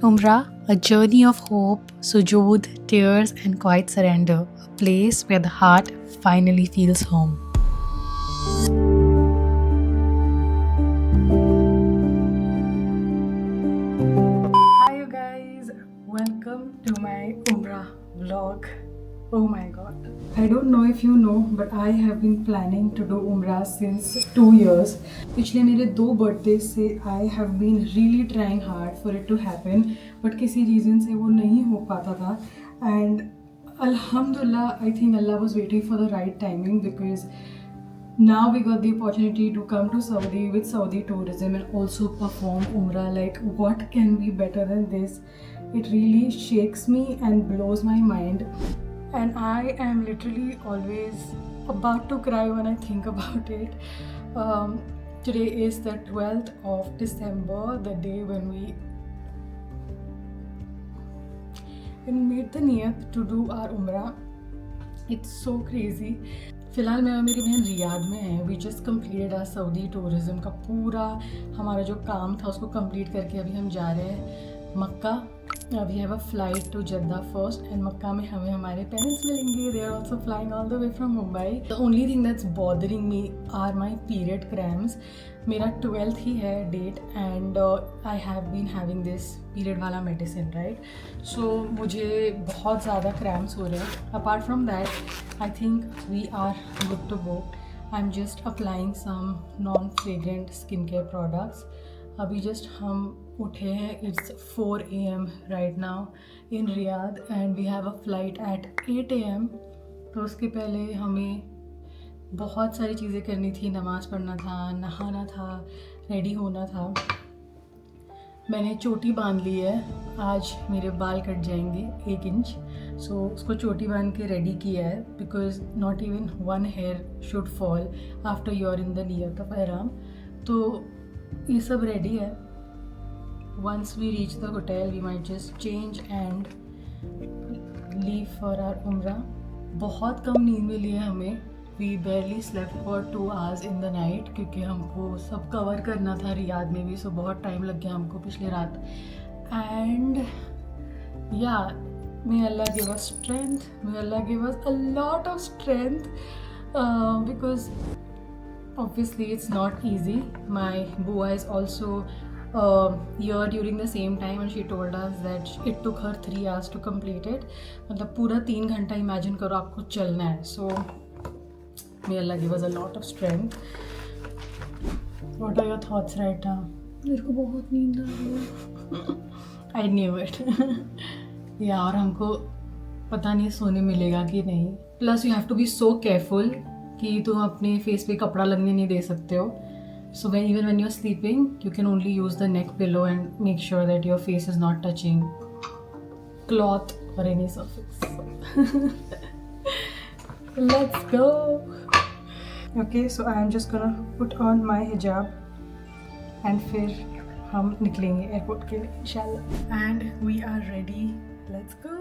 Umrah, a journey of hope, sujood, tears, and quiet surrender, a place where the heart finally feels home. Hi, you guys, welcome to my Umrah vlog. Oh my god. I don't know if you know, but I have been planning to do Umrah since 2 years. पिछले मेरे 2 birthdays से I have been really trying hard for it to happen, but किसी reason से वो नहीं हो पाता था. And Alhamdulillah, I think Allah was waiting for the right timing because now we got the opportunity to come to Saudi with Saudi tourism and also perform Umrah. Like, what can be better than this? It really shakes me and blows my mind. And I am literally always about to cry when I think about it. Today is the 12th of December, the day when we made the niyat to do our Umrah. It's so crazy. फिलहाल मैं और मेरी बहन Riyadh में हैं. We just completed our Saudi tourism का पूरा हमारा जो काम था उसको कंप्लीट करके अभी हम जा रहे हैं Mecca. We have a flight to Jeddah first and Mecca में हमें हमारे पेरेंट्स मिलेंगे. They are also flying all the way from Mumbai. The only thing that's bothering me are my period cramps. मेरा 12th ही है date and I have been having this period वाला medicine, right. So मुझे बहुत ज़्यादा cramps हो रहे हैं. Apart from that I think we are good to go. I am just applying some non fragrant skin care products. अभी just हम उठे हैं. It's 4 AM right now in Riyadh and we have a flight at 8 AM. तो उसके पहले हमें बहुत सारी चीज़ें करनी थी. नमाज़ पढ़ना था, नहाना था, रेडी होना था. मैंने चोटी बांध ली है. आज मेरे बाल कट जाएंगे 1 इंच. सो उसको चोटी बांध के रेडी किया है because not even 1 hair should fall after you are in the नियत ऑफ ihram. तो ये सब रेडी है. Once we reach the hotel, we might just change and leave for our Umrah. बहुत कम नींद मिली है हमें. We barely slept for 2 hours in the night क्योंकि हमको सब कवर करना था रियाद में भी. सो बहुत टाइम लग गया हमको पिछले रात. And yeah, may Allah give us strength. May Allah give us a lot of strength because obviously it's not easy. My Bua is also here during the same time and she told us that it took her 3 hours to complete it. मतलब पूरा 3 घंटा imagine करो आपको चलना है. So may Allah give us a lot of strength. What are your thoughts right now? मेरे को बहुत नींद आ रही है. I knew it. या और हमको पता नहीं सोने मिलेगा कि नहीं. Plus you have to be so careful कि तुम अपने फेस पे कपड़ा लगने नहीं दे सकते हो. So even when you're sleeping, you can only use the neck pillow and make sure that your face is not touching cloth or any surface. Let's go. Okay, so I am just gonna put on my hijab and फिर हम निकलेंगे airport के लिए इंशाल्लाह. And we are ready. Let's go.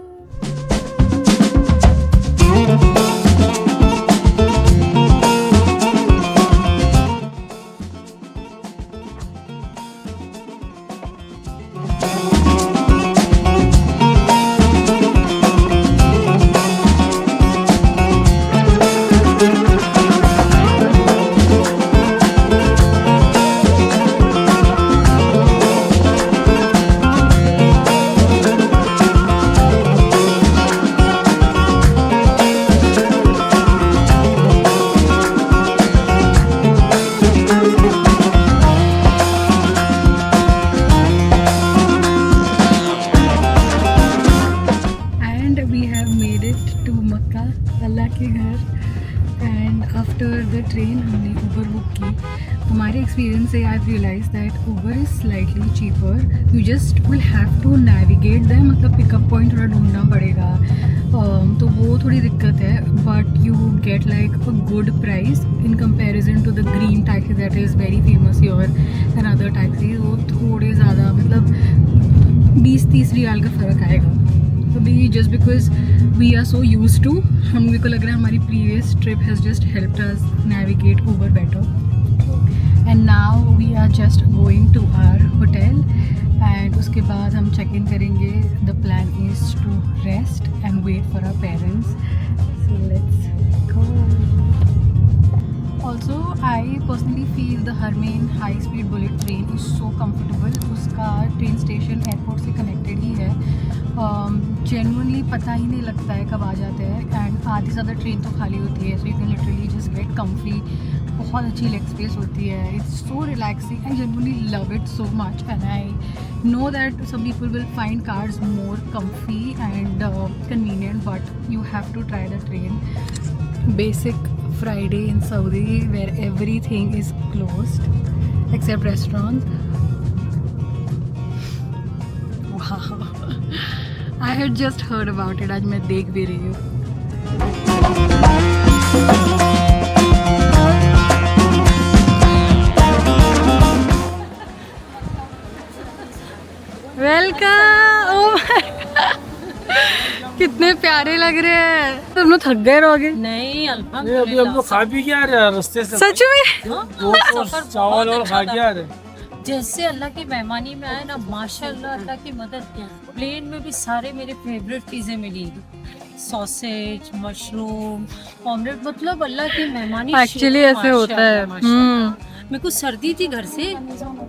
And after the train हमने Uber book की. हमारे experience से I realize that Uber is slightly cheaper. You just will have to navigate them. मतलब पिकअप पॉइंट थोड़ा ढूंढना पड़ेगा. तो वो थोड़ी दिक्कत है. But you get like a good price in comparison to the green taxi that is very famous your and other taxi. वो थोड़े ज़्यादा मतलब 20-30 रियाल का फ़र्क आएगा. अभी just because we are so use to, हम को लग रहा है हमारी previous trip has just helped us navigate Uber better. And now we are just going to our hotel and उसके बाद हम चेक इन करेंगे. The plan is to rest and wait for our parents. So let's go. Also, I personally feel the Harmain high speed bullet train is so comfortable. उसका train station airport से connected ही है. Genuinely पता ही नहीं लगता है कब आ जाते हैं. एंड आधी ज़्यादा ट्रेन तो खाली होती है, so you can literally just get comfy. बहुत अच्छी लेग स्पेस होती है. It's so relaxing. I genuinely love it so much and I know that some people will find cars more comfy and convenient, but you have to try the train. Basic Friday in Saudi where everything is closed except restaurants. Wow. I had just heard about it. आज मैं देख भी रही हूँ. Welcome. ओह कितने प्यारे लग रहे हैं. तुम लोग थक गए रहोगे? नहीं अभी हम लोग खा पी के आ रहे हैं रास्ते से. सच में? दो चावल और खा के आ रहे हैं. जैसे अल्लाह की मेहमानी में आए ना, माशाल्लाह अल्लाह की मदद. प्लेन में भी सारे मेरे फेवरेट चीजें मिली. Sausage, mushroom, omelette. मतलब अल्लाह की मेहमानी एक्चुअली ऐसे होता है. मेरे को सर्दी थी घर से,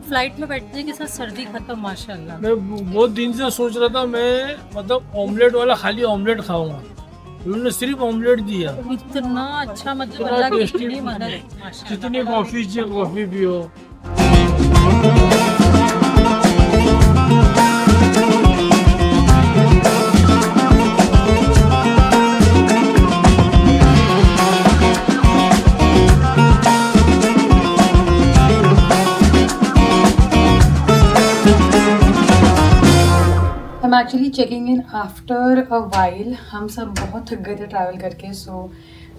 फ्लाइट में बैठने के साथ सर्दी खत्म माशाल्लाह. मैं बहुत दिन से सोच रहा था मैं मतलब ऑमलेट वाला खाली ऑमलेट खाऊंगा. उन्होंने सिर्फ ऑमलेट दिया. इतना अच्छा, मतलब इतना अल्लाह की टेस्टी. इतनी मदद माशाल्लाह. जितनी कॉफी चाहिए कॉफी पियो. I'm actually checking in after a while. हम सब बहुत थक गए थे ट्रैवल करके, so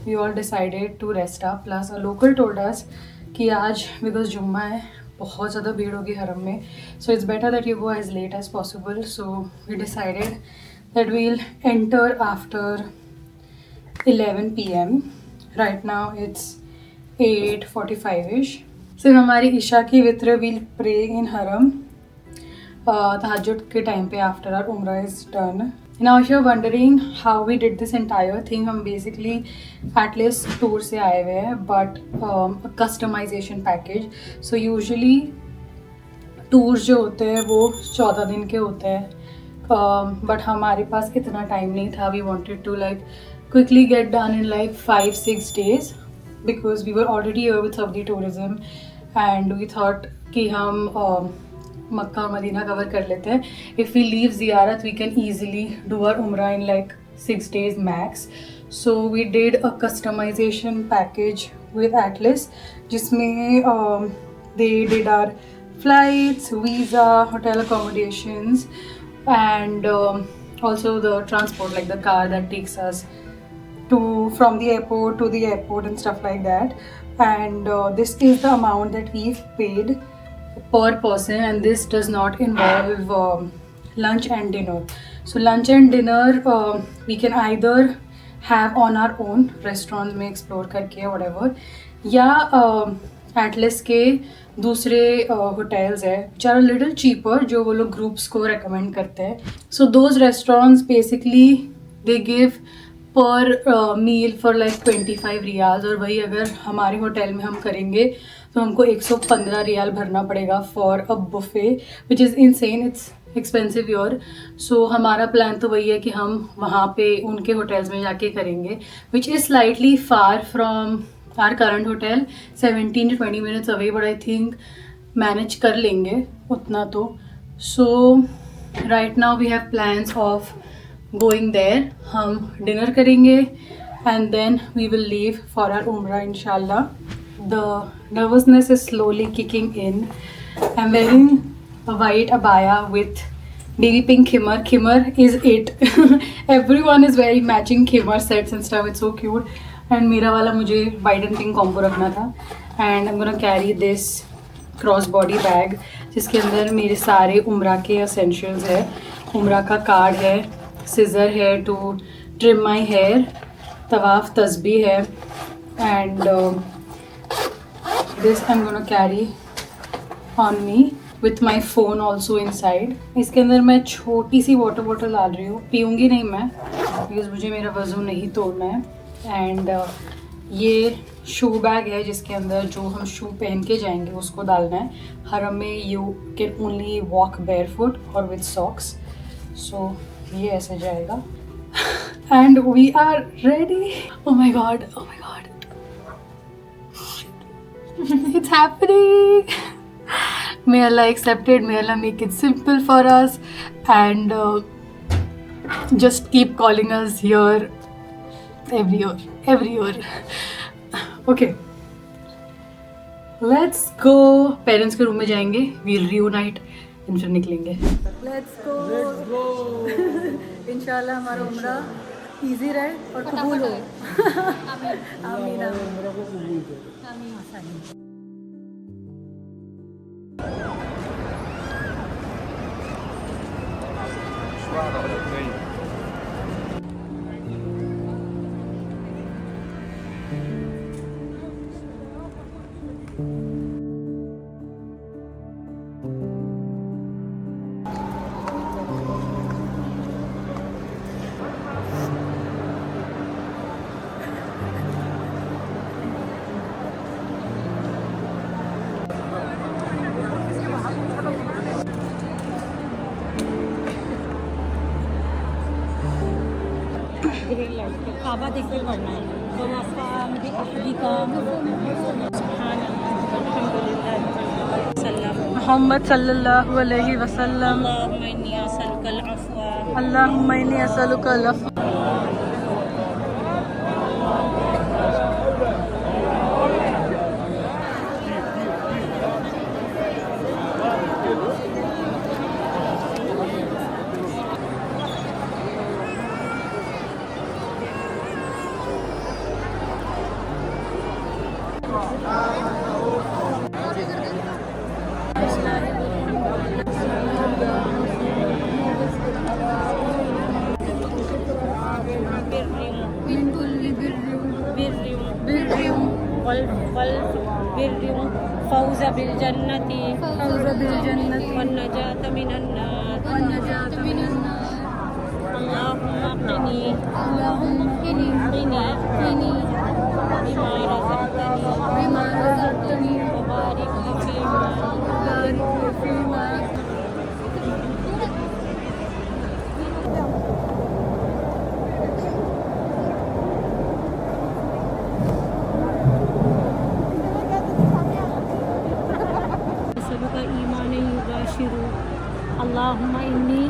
we all decided to rest up. Plus a local told us कि आज because जुम्मा है बहुत ज़्यादा भीड़ होगी हरम में, so it's better that you go as late as possible. So we decided that we'll enter after 11 PM. Right now it's 8:45ish. So हमारी इशा की वित्र we'll pray in हरम tahajjud के टाइम पे आफ्टर आवर उम्रा is done. Now if you are wondering how we did this entire thing, हम basically Atlas tour से आए हुए हैं but customization package. So usually tours जो होते हैं वो 14 दिन के होते हैं, बट हमारे पास इतना टाइम नहीं था. We wanted to like quickly get done in like 5-6 days because we were already here with Saudi tourism and we thought कि हम मक्का और मदीना कवर कर लेते हैं. इफ़ वी लीव ज़ियारत we can easily do our उम्रा in like 6 days max. So we did a customization package with Atlys जिसमें they did our flights, visa, hotel accommodations and also the transport, like the car that takes us from the airport to the airport and stuff like that. And this is the amount that we've paid per person, and this does not involve lunch and dinner. So lunch and dinner we can either have on our own restaurants में explore करके whatever, या Atlas के दूसरे hotels है which are a little cheaper जो वो लोग groups को recommend करते हैं. So those restaurants basically they give पर मील फॉर लाइक 25 रियाल्स. और वही अगर हमारे होटल में हम करेंगे तो हमको 115 रियाल भरना पड़ेगा for a buffet which is insane. It's expensive your. So हमारा प्लान तो वही है कि हम वहाँ पे उनके होटल्स में जाके करेंगे which is slightly far from our current hotel, 17 to 20 minutes away, but I think manage कर लेंगे उतना तो. So right now we have plans of going there. हम डिनर करेंगे and then we will leave for our umrah inshallah. The nervousness is slowly kicking in. I'm wearing a white abaya with baby pink khimar. Khimar is it. Everyone is wearing matching khimar sets and stuff. It's so cute. And मेरा वाला मुझे white and pink combo रखना था. And I'm gonna carry this cross body bag जिसके अंदर मेरे सारे उम्रा के essentials है. उम्रा का कार्ड है, scissor है to trim my hair, तवाफ तस्बीह है, and this I'm gonna carry on me. With my phone also inside. इसके अंदर मैं छोटी सी वाटर बॉटल डाल रही हूँ, पीऊँगी नहीं मैं बिकॉज मुझे मेरा वज़न नहीं तोड़ना है। एंड ये शू बैग है जिसके अंदर जो हम शू पहन के जाएंगे उसको डालना है। हरम में you can only walk barefoot और विथ सॉक्स, सो ये ऐसे जाएगा। And we are ready. Oh my God, oh my God, it's happening. May Allah accept it, may Allah make it simple for us, and just keep calling us here every year. Okay, let's go. Parents के room में जाएंगे, we'll reunite, फिर निकलेंगे। Let's go. इंशाल्लाह हमारा उम्रा easy रहे और कबूल हो। आमीन आमीन। काबा देख के पढ़ना है। मोहम्मद सल्लल्लाहु अलैहि वसल्लम। अल्लाहुम्मा इन्नी असअलुकल अफ़्व। फौज़ बिल जन्नती वन्नजात मिनन नार अल्लाहुम्मा क़िनी बिमा रज़क़तनी व बारिक फीमा। अल्लाहुम्मा इन्नी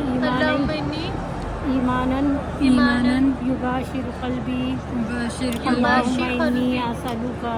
ईमानन युबाशिरु क़ल्बी अल्लाहुम्मा इन्नी असअलुका।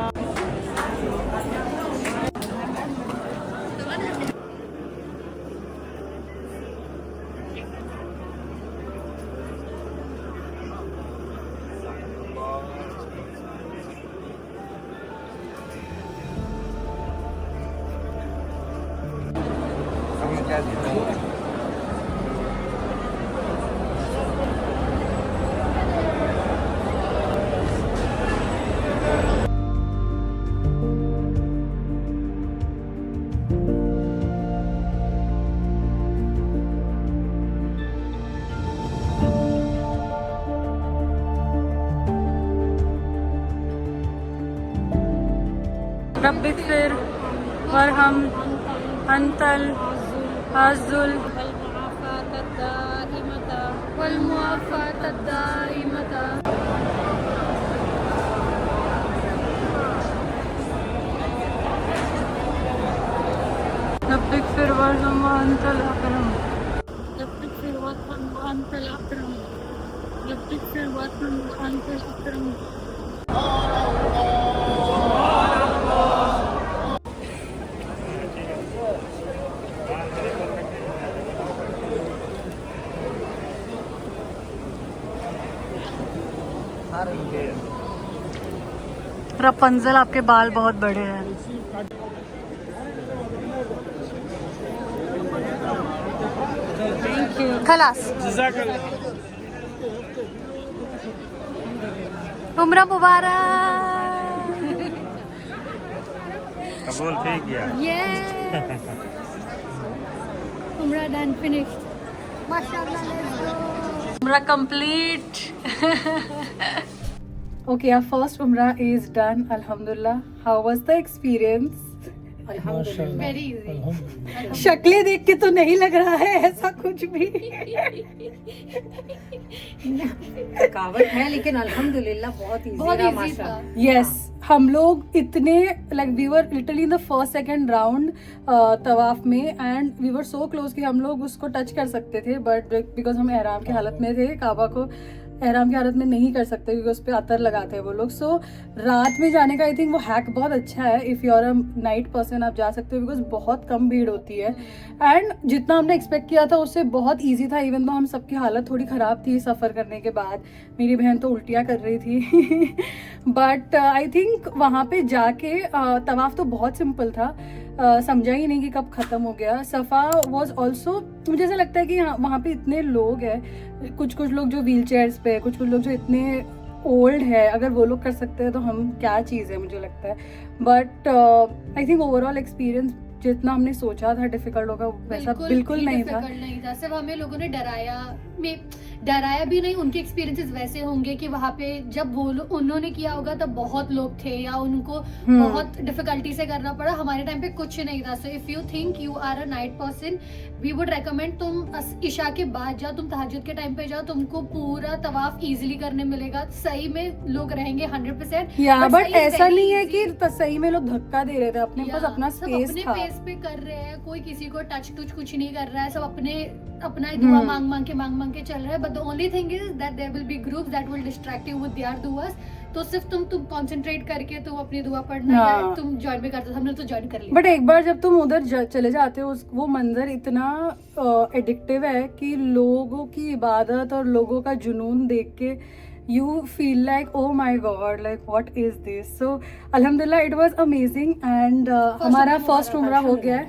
रब्बिग़फिर वरहम अंतल आज़ुल वल मुआफ़ात दाइमता। रब्बिग़फिर वरहम अंतल अकरम। रब्बिग़फिर वरहम अंतल अकरम। रब्बिग़फिर वरहम अंतल अकरम। रपुंज़ल, आपके बाल बहुत बड़े हैं। Thank you. खलास। उम्रा मुबारक। कबूल ठीक है। ये Umrah done, finished. Mashallah, let's go. Umrah complete. Okay, our first Umrah is done. Alhamdulillah. How was the experience? Very easy. शक्लें देख के तो नहीं लग रहा है ऐसा कुछ भी. थकावट है लेकिन अल्हम्दुलिल्लाह बहुत इजी बहुत रहा easy माशाल्लाह. था. Yes, हम लोग इतने like we were literally in the first second round तवाफ में and we were so close कि हम लोग उसको टच कर सकते थे but because हम एहराम की हालत में थे काबा को एहराम की हालत में नहीं कर सकते क्योंकि उस पर अतर लगाते हैं वो लोग. सो रात में जाने का आई थिंक वो हैक बहुत अच्छा है. If you are a night person आप जा सकते हो बिकॉज बहुत कम भीड़ होती है एंड जितना हमने एक्सपेक्ट किया था उससे बहुत ईजी था. इवन तो हम सबकी हालत थोड़ी ख़राब थी सफ़र करने के बाद. मेरी बहन तो उल्टियाँ कर रही थी बट आई थिंक वहाँ पे जाके तवाफ़ तो बहुत सिंपल था. समझा ही नहीं कि कब ख़त्म हो गया. सफ़ा वॉज ऑल्सो मुझे ऐसा लगता है कि वहाँ पे इतने लोग हैं कुछ लोग जो व्हील चेयर्स पे कुछ लोग जो इतने ओल्ड है. अगर वो लोग कर सकते हैं तो हम क्या चीज़ है मुझे लगता है. But I think overall experience जितना हमने सोचा था डिफिकल्ट होगा वैसा बिल्कुल नहीं था. सिर्फ हमें लोगों ने डराया भी नहीं. उनके एक्सपीरियंसेस वैसे होंगे कि वहाँ पे जब वो उन्होंने किया होगा तब बहुत लोग थे या उनको बहुत डिफिकल्टी से करना पड़ा. हमारे टाइम पे कुछ नहीं था. So if you think you are a night person we would recommend तुम इशा के बाद जाओ, तुम तहज्जुद के टाइम पे जाओ, तुमको पूरा तवाफ इजीली करने मिलेगा. सही में लोग रहेंगे 100%. या बट ऐसा नहीं है कि सही में लोग धक्का दे रहे थे. अपने पास अपना स्पेस अपने था. पेस पे कर रहे हैं. कोई किसी को टच कुछ नहीं कर रहा है. सब अपना ही दुआ मांग के चल रहा है. But the only thing is that there will be groups that will distract you with their दुआस. तो सिर्फ तुम कंसंट्रेट करके तुम अपनी दुआ पढ़ना है. तुम ज्वाइन भी करते थे. हमने तो ज्वाइन कर लिया. बट एक बार जब तुम उधर चले जाते हो वो मंजर इतना एडिक्टिव है कि लोगों की इबादत और लोगों का जुनून देख के you feel like oh my god like what is this. So alhamdulillah it was amazing and हमारा फर्स्ट उम्रा हो गया है.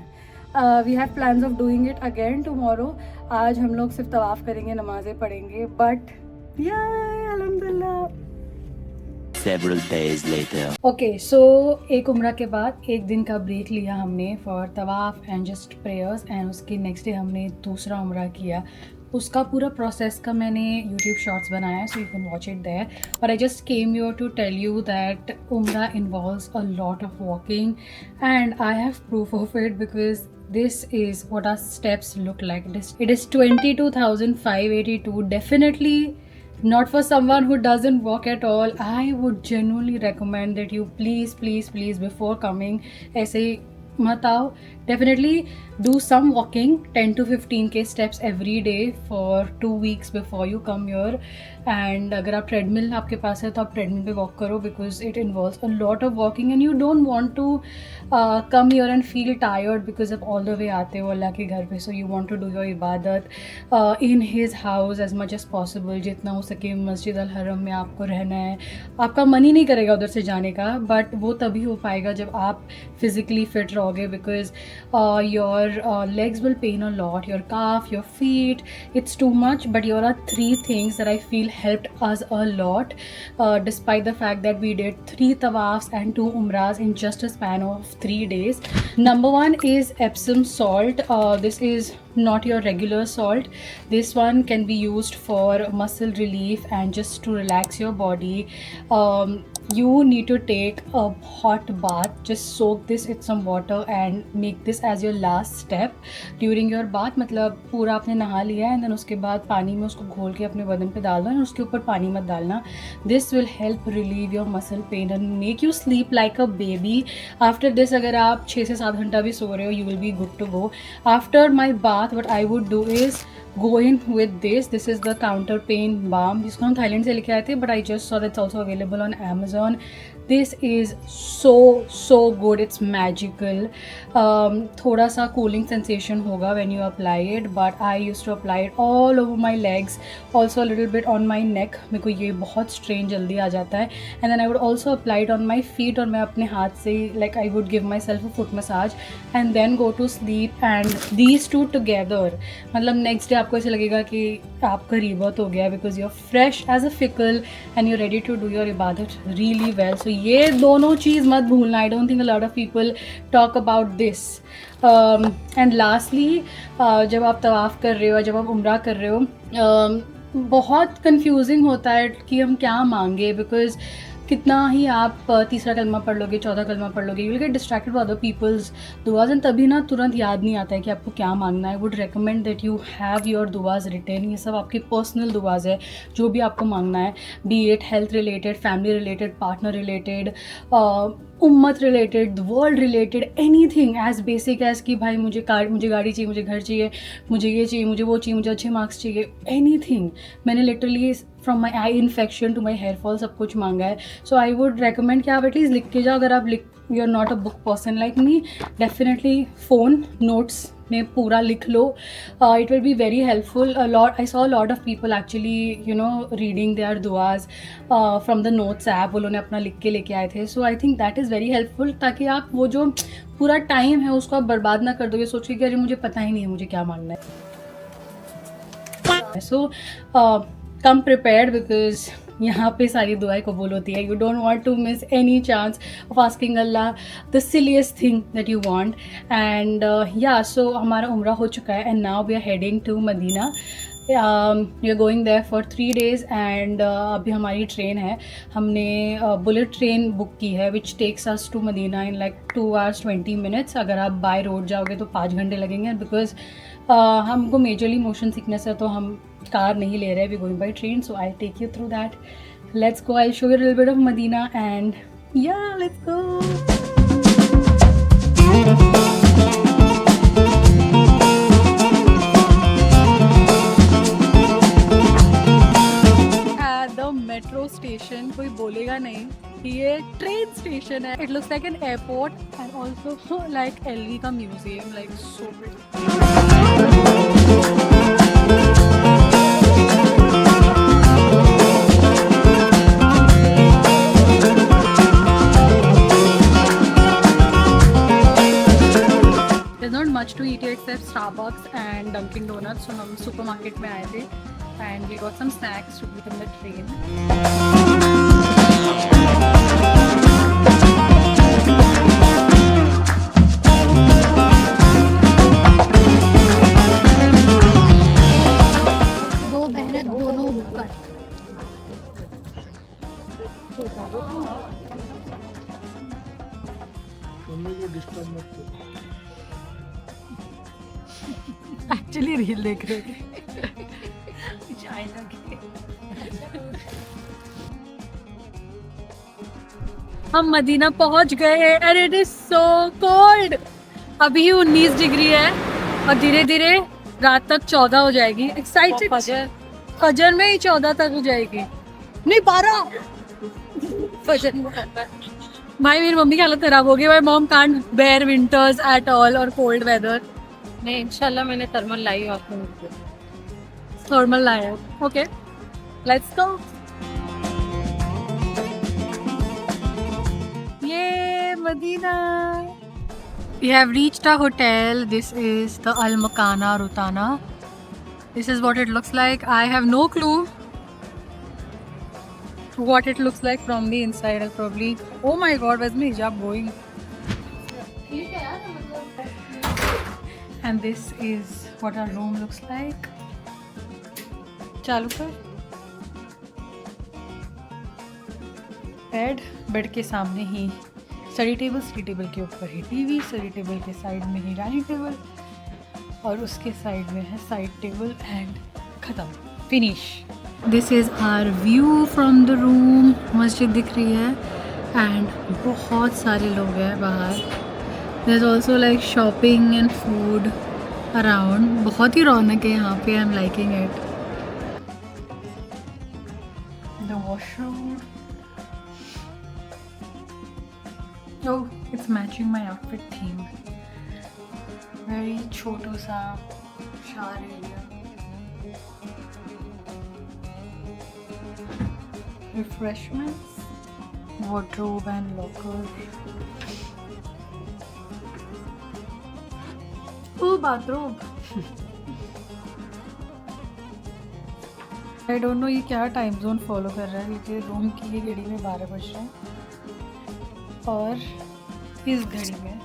we have plans of doing it again tomorrow. आज हम लोग सिर्फ तवाफ करेंगे नमाजें पढ़ेंगे but yeah alhamdulillah. Several days later. Okay so एक उम्रा के बाद एक दिन का ब्रेक लिया हमने फॉर तवाफ एंड जस्ट प्रेयर्स एंड उसके नेक्स्ट डे हमने दूसरा उम्रा किया. उसका पूरा प्रोसेस का मैंने यूट्यूब शॉर्ट्स बनाया है so you can watch it there. But I just came here to tell you that उम्रा involves a lot of walking and I have proof of it because this is what our steps look like. It is 22,582. Definitely not for someone who doesn't walk at all. I would genuinely recommend that you please before coming ऐसे मत आओ. Definitely do some walking 10 to 15k steps every day for 2 weeks before you come here. And अगर आप treadmill आपके पास है तो आप treadmill पे वॉक करो because it involves a lot of walking and you don't want to come here and feel tired because आप all the way आते हो अल्लाह के घर पे. So you want to do your इबादत in his house as much as possible. जितना हो सके मस्जिद अल हरम में आपको रहना है. आपका मन ही नहीं करेगा उधर से जाने का बट वो तभी हो पाएगा जब आप फिजिकली फिट रहोगे because your legs will pain a lot, your calf, your feet, it's too much. But here are 3 things that I feel helped us a lot despite the fact that we did 3 tawafs and 2 umrahs in just a span of 3 days. Number 1 is Epsom salt. This is not your regular salt. This one can be used for muscle relief and just to relax your body. You need to take a hot bath. Just soak this in some water and make this as your last step during your bath. मतलब पूरा आपने नहा लिया है and then उसके बाद पानी में उसको घोल के अपने बदन पे डाल दो एंड उसके ऊपर पानी मत डालना. This will help relieve your muscle pain and make you sleep like a baby. After this अगर आप 6 से 7 घंटा भी सो रहे हो you will be good to go. After my bath what I would do is go in with this. This is the counter pain balm जिसको हम थाईलैंड से लेके आए थे but I just saw that's also available on Amazon. This is so good. It's magical. थोड़ा सा cooling sensation होगा when you apply it but I used to apply it all over my legs, also a little bit on my neck. मेरे को ये बहुत strain जल्दी आ जाता है and then I would also apply it on my feet और मैं अपने हाथ से like I would give myself a foot massage and then go to sleep. And these two together मतलब next day आपको ऐसे लगेगा कि आपका rebirth हो गया because you're fresh as a fickle and you're ready to do your ibadat really well. So ये दोनों चीज़ मत भूलना. I don't think a lot of people talk about this. And lastly, जब आप तवाफ़ कर रहे हो, जब आप उम्रा कर रहे हो, बहुत कंफ्यूजिंग होता है कि हम क्या मांगे, बिकॉज कितना ही आप तीसरा कलमा पढ़ लोगे, 14 कलमा पढ़ लोगे, you will get distracted by other peoples दुआज एंड तभी ना तुरंत याद नहीं आता है कि आपको क्या मांगना है. I would recommend that you have your दुआज रिटन. ये सब आपकी पर्सनल दुआज है जो भी आपको मांगना है, be it health related, family related, partner related, उम्मत related, world related, anything as basic as कि भाई मुझे गाड़ी चाहिए, मुझे घर चाहिए, मुझे ये चाहिए, मुझे वो चाहिए, मुझे अच्छे मार्क्स चाहिए, एनीथिंग. मैंने literally from my eye infection to my hair fall सब कुछ मांगा है. सो आई वुड रिकमेंड कि आप एटलीस्ट लिख के जाओ. अगर आप you are not a book person like me, definitely phone notes में पूरा लिख लो. It will be very helpful. I saw lot of people actually you know reading their दुआज फ्रॉम द नोट्स ऐप. उन्होंने अपना लिख के लेके आए थे. So I think that is very helpful, ताकि आप वो जो पूरा टाइम है उसको आप बर्बाद ना कर दो ये सोच के कि अरे मुझे पता ही नहीं है मुझे क्या मांगना है. सो कम प्रिपेयर्ड, बिकॉज यहाँ पे सारी दुआएं कबूल होती है. You don't want to miss any chance of asking Allah the silliest thing that you want. And या सो हमारा उम्रा हो चुका है and now we are heading to Medina. We are going there for 3 days and अभी हमारी train है. हमने बुलेट ट्रेन बुक की है which takes us to Medina in like 2 hours 20 minutes. अगर आप बाय रोड जाओगे तो 5 घंटे लगेंगे, बिकॉज हमको मेजरली मोशन सिकनेस है तो हम कार नहीं ले रहे. We going by train. So I take you through that. Let's go. I show you a little bit of Medina and या लेट्स गो. मेट्रो स्टेशन कोई बोलेगा नहीं कि ये ट्रेन स्टेशन है. It looks like an airport and also like LV का museum, like so There's not much to eat here except Starbucks and Dunkin' Donuts. So हम supermarket में आए थे and we got some snacks to eat in the train. दो बहनें दोनों ऊपर. Mummy को डिस्टर्ब मत करो. एक्चुअली रील देख रहे थे. हम मदीना पहुंच गए and it is so cold. अभी 19 डिग्री है और धीरे धीरे रात तक 14 हो जाएगी. एक्साइटेड. फजर में ही 14 तक हो जाएगी. नहीं 12 फजर में. भाई मेरी मम्मी की हालत खराब हो गई. My mom can't bear winters at all और कोल्ड वेदर. नहीं इंशाल्लाह मैंने थर्मल लाई आपको. थर्मल लाया. Okay let's go. ये Medina. We have reached our hotel. This is the Al Makana Rutana. This is what it looks like. I have no clue what it looks like from the inside. I'll probably. Oh my God, where's my hijab going? And this is what our room looks like. चालू कर. Bed के सामने ही study table के ऊपर ही TV, study table के side में ही डाइनिंग टेबल और उसके साइड में है साइड टेबल एंड ख़त्म. Finish. This is our view from the room. मस्जिद दिख रही है एंड बहुत सारे लोग हैं बाहर. There is also like shopping and food around. बहुत ही रौनक है यहाँ पे. I am liking it. The washroom. Oh, it's matching my outfit theme. Very छोटू सा shower area. Refreshments, wardrobe and locker. Oh, bathrobe. I don't know ये क्या टाइम जोन फॉलो कर रहा है, क्योंकि रूम की घड़ी में 12 बज रहे हैं और इस घड़ी में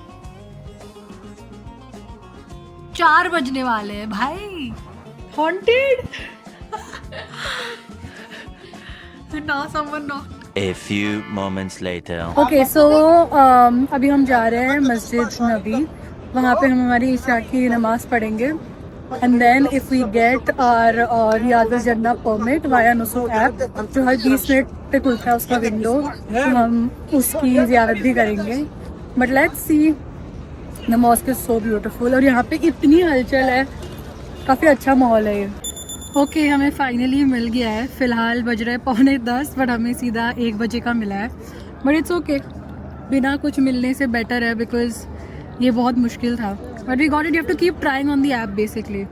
4 बजने वाले हैं भाई। हॉन्टेड ना someone not. A few moments later. Okay so अभी हम जा रहे हैं मस्जिद नबी, वहाँ पे हम हमारी इशा की नमाज पढ़ेंगे and then if we get our रियाजुल जन्नह परमिट वाया नुसू ऐप जो हर 20 मिनट पे खुलता है उसका विंडो, तो हम उसकी ज़ियारत भी करेंगे। But let's see, the mosque is so beautiful और यहाँ पे इतनी हलचल है, काफ़ी अच्छा माहौल है ये। ओके हमें फाइनली मिल गया है। फ़िलहाल बज रहे 9:45 बट हमें सीधा 1 बजे का मिला है, बट इट्स ओके, बिना कुछ मिलने से बेटर है बिकॉज ये बहुत मुश्किल था। But we got it, you have to keep trying on the app basically.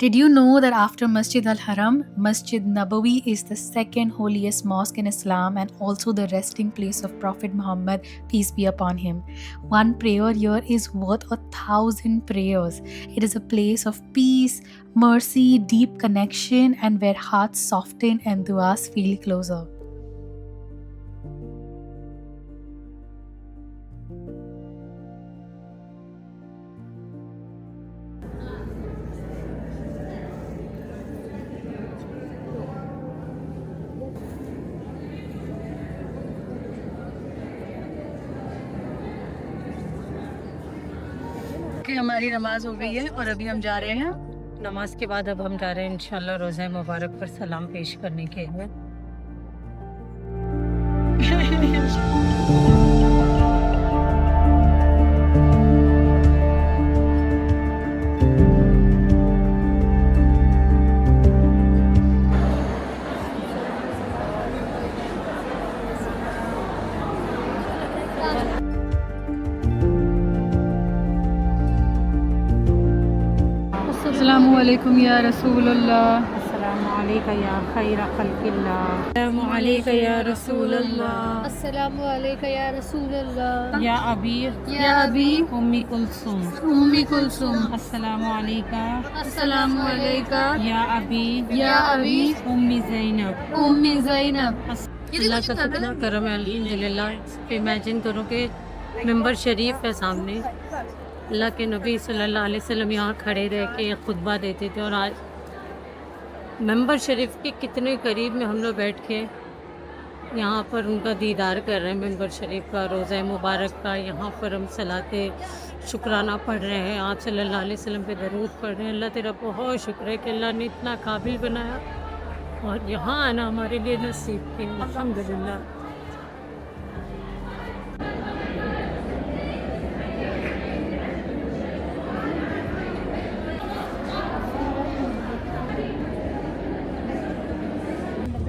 Did you know that after Masjid Al-Haram, Masjid Nabawi is the second holiest mosque in Islam and also the resting place of Prophet Muhammad, peace be upon him. One prayer here is worth 1,000 prayers. It is a place of peace, mercy, deep connection, and where hearts soften and duas feel closer. हमारी नमाज हो गई है और अभी हम जा रहे हैं। नमाज के बाद अब हम जा रहे हैं इंशाल्लाह रोज़ा मुबारक पर सलाम पेश करने के लिए। अस्सलामु अलैकुम या रसूलुल्लाह। अस्सलामु अलैका या खैर खल्किल्लाह। अस्सलामु अलैका या रसूलल्लाह। अस्सलामु अलैका या रसूलल्लाह। या अबी या अबी उम्मी कुलसुम। उम्मी कुलसुम। अस्सलामु अलैका अस्सलामु अलैका या अबी उम्मी ज़ैनब। उम्मी ज़ैनब। अल्लाह का कितना करम है अल्हम्दुलिल्लाह। इमेजिन करो कि मेंबर शरीफ है सामने, अल्लाह के नबी सल्लल्लाहु अलैहि वसल्लम यहाँ खड़े रह के खुतबा देते थे और आज मेंबर शरीफ के कितने करीब में हम लोग बैठ के यहाँ पर उनका दीदार कर रहे हैं। मेंबर शरीफ का रोज़ा मुबारक का यहाँ पर हम सलाते शुक्राना पढ़ रहे हैं, आप सल्लल्लाहु अलैहि वसल्लम पे दरूद पढ़ रहे हैं। अल्लाह तेरा बहुत शुक्र है कि अल्लाह ने इतना काबिल बनाया और यहाँ आना हमारे लिए नसीब किया, अल्हम्दुलिल्लाह।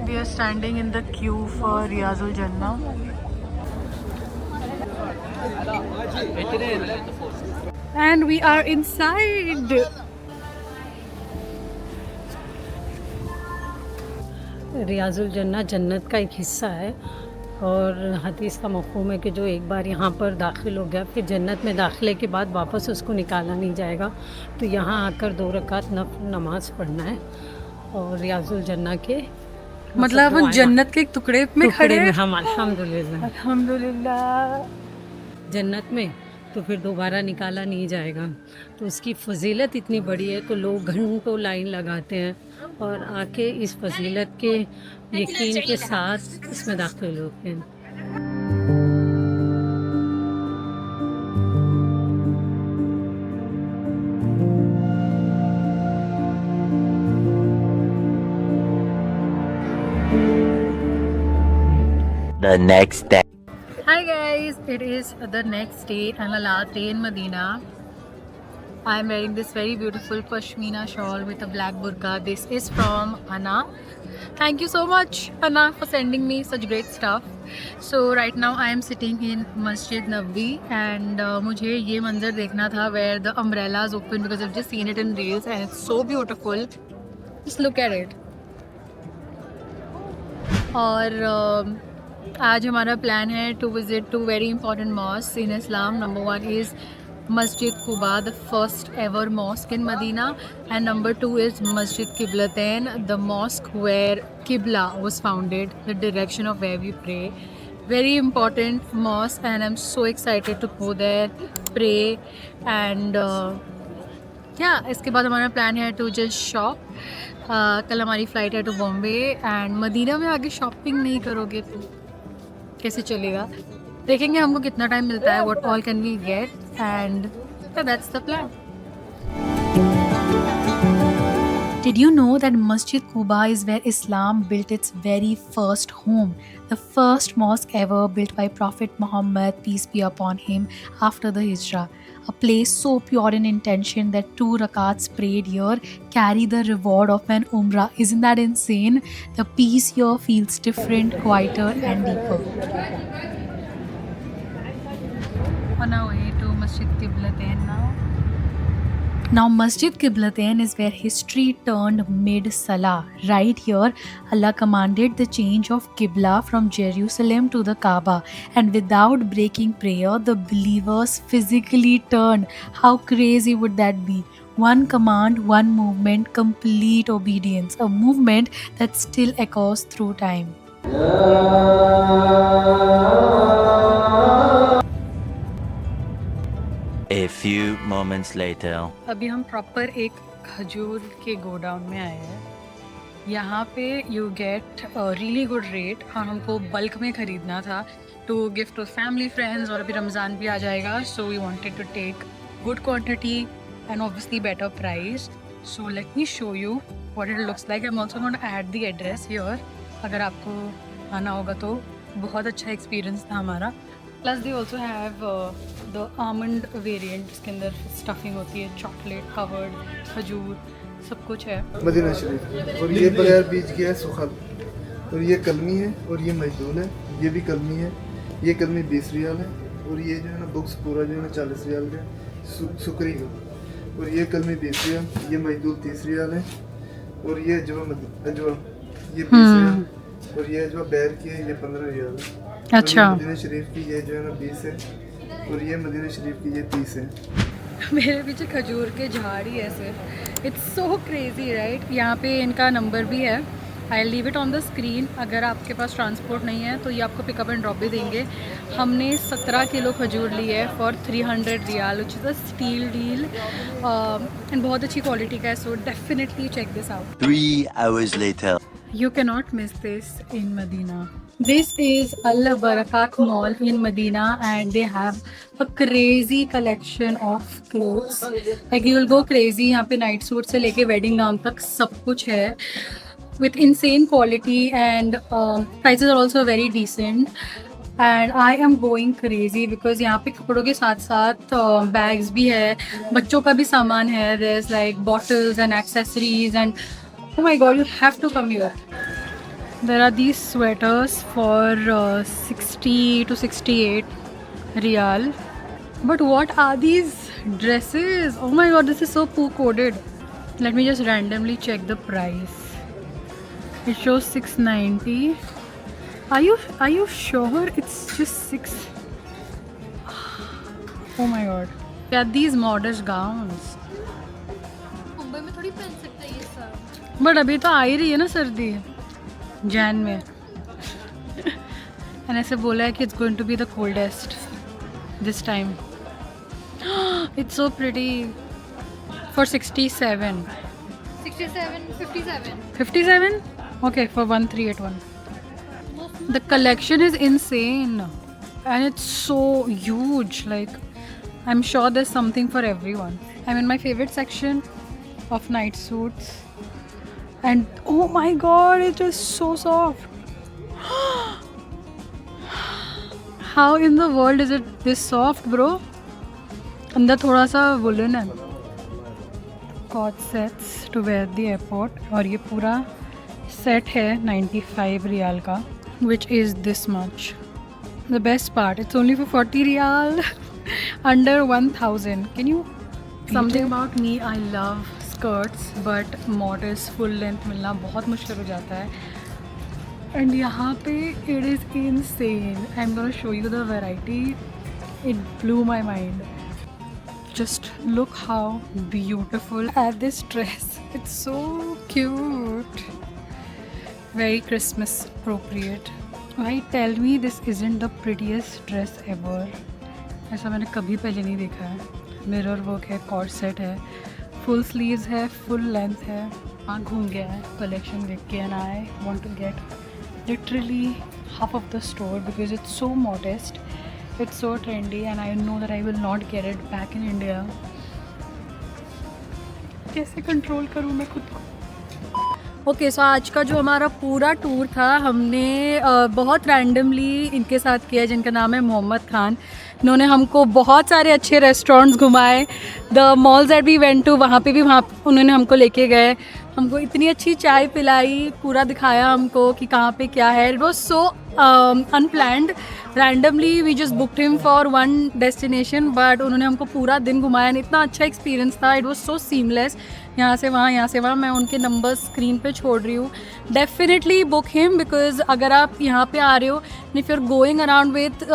We are standing in the queue for Riyazul Jannah. And we are inside. Riyazul जन्नत जन्नत का एक हिस्सा है और हदीस का मफ़हूम है कि जो एक बार यहाँ पर दाखिल हो गया फिर जन्नत में दाखिले के बाद वापस उसको निकाला नहीं जाएगा। तो यहाँ आकर 2 रकात नमाज़ पढ़ना है और रियाजुल जन्नत के मतलब हम जन्नत के एक टुकड़े में खड़े हैं। हम अल्हम्दुलिल्लाह अल्हम्दुलिल्लाह। जन्नत में तो फिर दोबारा निकाला नहीं जाएगा। तो उसकी फजीलत इतनी बड़ी है तो लोग घंटों लाइन लगाते हैं और आके इस फजीलत के यकीन के साथ इसमें दाखिल होते हैं। The next day. Hi guys, it is the next day and the last day in Medina. I am wearing this very beautiful pashmina shawl with a black burqa. This is from Anna. Thank you so much Anna for sending me such great stuff. So right now I am sitting in Masjid Nabawi and मुझे ये मंजर देखना था where the umbrella is open because I've just seen it in reels and it's so beautiful. Just look at it. और आज हमारा plan है to visit 2 very important mosque in Islam. Number 1 is Masjid Quba, the first ever mosque in Medina, and number 2 is Masjid Qiblatain, the mosque where Qibla was founded, the direction of where we pray. Very important mosque, and I'm so excited to go there, pray, and इसके बाद हमारा plan है to just shop. कल हमारी flight है to Bombay, and Medina में आगे shopping नहीं करोगे तो कैसे चलेगा. देखेंगे हमको कितना टाइम मिलता है, what all can we get, and that's the plan. Did you know that Masjid Quba is where Islam built its very first home? The first mosque ever built by Prophet Muhammad, peace be upon him, after the Hijrah. A place so pure in intention that 2 rakats prayed here carry the reward of an umrah. Isn't that insane? The peace here feels different, quieter and deeper. On our way to Masjid Qiblatain now. Now Masjid Qiblatain is where history turned mid-Salah. Right here, Allah commanded the change of Qibla from Jerusalem to the Kaaba, and without breaking prayer, the believers physically turned. How crazy would that be? One command, one movement, complete obedience. A movement that still echoes through time. A few moments later. अभी हम proper एक खजूर के godown में आए हैं. यहाँ पे you get really good rate, और हमको बल्क में ख़रीदना था to gift to family friends, और अभी रमज़ान भी आ जाएगा, so we wanted to take good quantity and obviously better price. So let me show you what it looks like. I am also going to add the address here, अगर आपको आना होगा तो. बहुत अच्छा एक्सपीरियंस था हमारा. Plus they also have the almond variant, जिसके अंदर स्टफिंग होती है, चॉकलेट कवर्ड, खजूर, सब कुछ है. मदीना शरीफ. और ये बगैर बीज की है सुखल, और ये कलमी है, और ये मजदूल है. ये भी कलमी है. ये कलमी 20 रियाल है, और ये जो है ना बॉक्स पूरा जो है ना 40 रियाल का सुकरी का. और ये कलमी 20 रियाल, ये मजदूल 30 रियाल है. और ये अजवा ये 20 रियाल, और ये अजवा बैर की है, ये 15 रियाल है. अच्छा. मदीना शरीफ की ये जो है ना 20 है, और ये मदीना शरीफ की ये 30 है. मेरे पीछे खजूर के झाड़ ही है सिर्फ. It's so crazy right. यहाँ पे इनका नंबर भी है, I leave it on the screen. अगर आपके पास ट्रांसपोर्ट नहीं है तो ये आपको पिकअप एंड ड्रॉप भी देंगे. हमने 17 किलो खजूर ली है for 300 riyal, which is a steal deal, and बहुत अच्छी क्वालिटी का है. So definitely check this out. 3 hours later. You cannot miss this in Medina. This is Al Barakat Mall in Medina, and they have a crazy collection of clothes. Like you will go crazy. यहाँ पे night suit से लेके wedding gown तक सब कुछ है, with insane quality, and prices are also very decent. And I am going crazy because यहाँ पे कपड़ों के साथ साथ बैग्स भी है, बच्चों का भी सामान है. There's like bottles and accessories, and oh my god, you have to come here. There are these sweaters for 60 to 68 riyal. But what are these dresses? Oh my god, this is so poo coded. Let me just randomly check the price. It shows 690. Are you sure it's just 6? Oh my god. Yeah, these modest gowns. Mumbai में थोड़ी पहन सकते हैं ये सब. But अभी तो आ ही रही है ना सर्दी, जैन में. एंड ऐसे बोला है कि it's going to be the coldest this time. It's so pretty. For 67. 67, 57. 57? Okay, for 1381. The collection is insane, and it's so huge. Like, I'm sure there's something for everyone. I'm in my favorite section of night suits, and oh my god, it is so soft. How in the world is it this soft, bro? अंदर थोड़ा सा woollen है. Cot sets to wear the airport, और ये पूरा set है 95 रियाल का, which is this much. The best part, it's only for 40 riyal, under 1000. Can you? Something about me, I love skirts, but modest full length मिलना बहुत मुश्किल हो जाता है. And यहाँ पे it is insane. I'm gonna show you the variety. It blew my mind. just look how beautiful at this dress. It's so cute. Very Christmas appropriate. Why tell me this isn't the prettiest dress ever? ऐसा मैंने कभी पहले नहीं देखा है. Mirror work है, corset है, full sleeves है, फुल लेंथ है. वहाँ घूम गया है कलेक्शन देख के and I want to get literally half of the store because it's so modest, it's so trendy and I know that I will not get it back in India. कैसे control करूँ मैं खुद को? Okay so आज का जो हमारा पूरा टूर था हमने बहुत रैंडमली इनके साथ किया जिनका नाम है मोहम्मद खान. इन्होंने हमको बहुत सारे अच्छे रेस्टोरेंट्स घुमाए. The malls that we went to वहाँ उन्होंने हमको लेके गए. हमको इतनी अच्छी चाय पिलाई, पूरा दिखाया हमको कि कहाँ पे क्या है. It was so unplanned. Randomly we just booked him for one destination but उन्होंने हमको पूरा दिन घुमाया. इतना अच्छा एक्सपीरियंस था. It was so seamless. यहाँ से वहाँ मैं उनके नंबर स्क्रीन पे छोड़ रही हूँ. डेफिनेटली बुक हिम बिकॉज अगर आप यहाँ पे आ रहे हो if you are going around with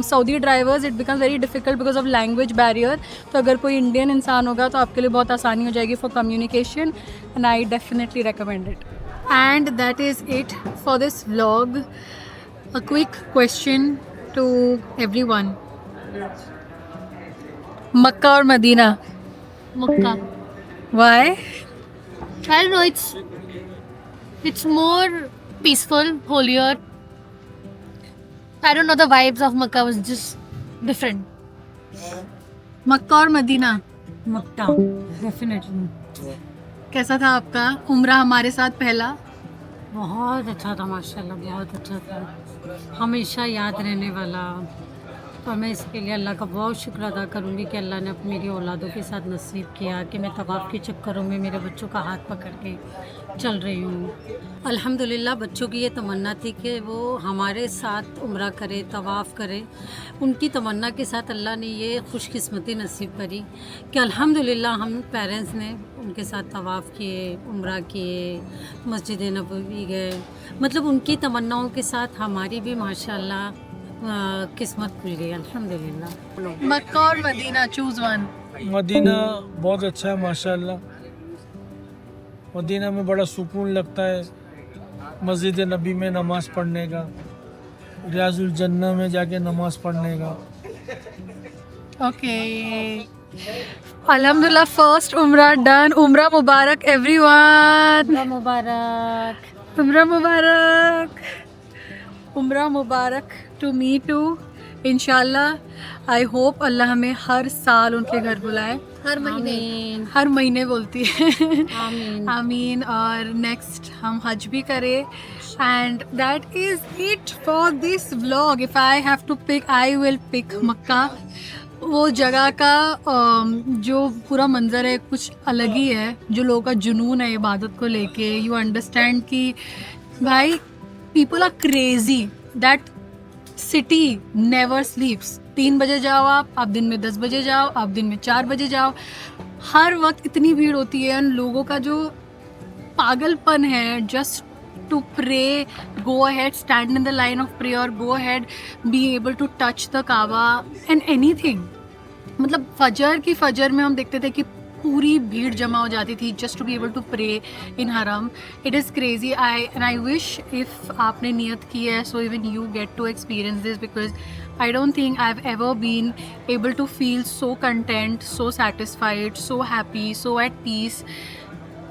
Saudi drivers it becomes very difficult because of language barrier. तो अगर कोई इंडियन इंसान होगा तो आपके लिए बहुत आसानी हो जाएगी for communication and I definitely recommend it. And that is it for this vlog. A quick question to everyone. Makkah or Medina? Makkah. Why? I don't know, it's more peaceful, holier. I don't know, the vibes of Makkah was just different. Makkah or Medina? Mecca definitely. कैसा था आपका उम्रा हमारे साथ पहला? बहुत अच्छा था माशाल्लाह, बहुत अच्छा था. हमेशा याद रहने वाला. तो मैं इसके लिए अल्लाह का बहुत शुक्र अदा करूँगी कि अल्लाह ने मेरी औलादों के साथ नसीब किया कि मैं तवाफ़ के चक्करों में मेरे बच्चों का हाथ पकड़ के चल रही हूँ. अल्हम्दुलिल्लाह बच्चों की ये तमन्ना थी कि वो हमारे साथ उम्रा करे, तवाफ़ करे. उनकी तमन्ना के साथ अल्लाह ने ये खुशकिस्मती नसीब करी कि अल्हम्दुलिल्लाह हम पेरेंट्स ने उनके साथ तवाफ़ किए, उम्रा किए, मस्जिद नबवी गए. मतलब उनकी तमन्नाओं के साथ हमारी भी माशाल्लाह किस्मत खुल गई अल्हम्दुलिल्लाह. मक्का और मदीना, चूज वन. मदीना बहुत अच्छा है माशाल्लाह. मदीना में बड़ा सुकून लगता है. मस्जिद नबी में नमाज पढ़ने का, रियाजुल जन्नह में जाके नमाज पढ़ने का. ओके अल्हम्दुलिल्लाह फर्स्ट उम्रा डन. उम्रा मुबारक एवरीवन. मुबारक. उम्रा मुबारक. उम्रा मुबारक टू मी टू. इंशाल्लाह आई होप अल्लाह हमें हर साल उनके घर बुलाए. हर महीने बोलती है. आमीन. आमीन. और नेक्स्ट हम हज भी करें. And that is it for this vlog. If I have to pick I will pick Mecca. वो जगह का जो पूरा मंज़र है कुछ अलग ही है. जो लोगों का जुनून है इबादत को लेके, यू अंडरस्टैंड कि भाई people are crazy. That city never sleeps. 3 बजे जाओ आप दिन में 10 बजे जाओ, आप दिन में 4 बजे जाओ. हर वक्त इतनी भीड़ होती है. लोगों का जो पागलपन है just to pray, go ahead, stand in the line of prayer, go ahead, be able to touch the Kaaba and anything. मतलब फजर में हम देखते थे कि पूरी भीड़ जमा हो जाती थी just to be able to pray in Haram. It is crazy. I wish if आपने नियत की है so even you get to experience this because I don't think I've ever been able to feel so content, so satisfied, so happy, so at peace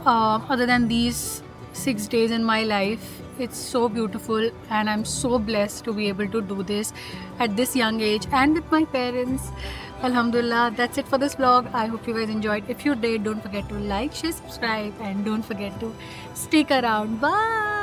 other than these 6 days in my life. It's so beautiful and I'm so blessed to be able to do this at this young age and with my parents. Alhamdulillah, that's it for this vlog. I hope you guys enjoyed. If you did, don't forget to like, share, subscribe and don't forget to stick around. Bye.